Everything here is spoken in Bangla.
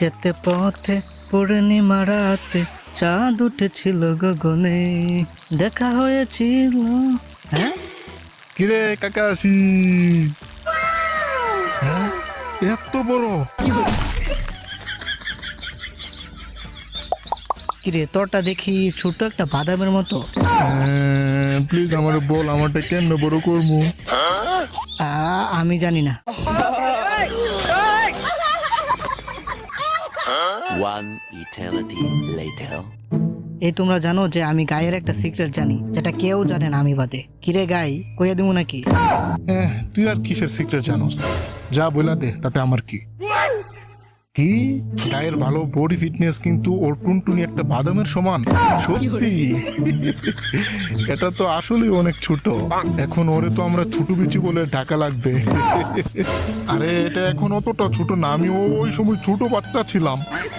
যেতে পথে পূর্ণিমা রাতে চাঁদ উঠেছিল গগনে, দেখা হয়েছিল। হ্যাঁ, কিরে কাকাশি, হ্যাঁ এত বড়? কিরে তোরটা দেখি ছোট একটা বাদামের মতো। প্লিজ আমার বল, আমারটা কেন বড় করবো? আমি জানি না। One eternity later. এই তোমরা জানো যে আমি গায়ের একটা সিক্রেট জানি, যেটা কেউ জানে না আমি বাদে। কিরে গাই, কইয়া দিব নাকি? তুই আর কিসের সিক্রেট জানোস? যা বলে দে, তাতে আমার কি? কি গায়ের ভালো বডি ফিটনেস, কিন্তু ওর টুনটুনি একটা বাদামের সমান? সত্যি? এটা তো আসলে অনেক ছোট। এখন ওরে তো আমরা ছোট বিচি বলে ঢাকা লাগবে। আরে এটা এখন অতটা ছোট না, আমি ওই সময় ছোট বাচ্চা ছিলাম।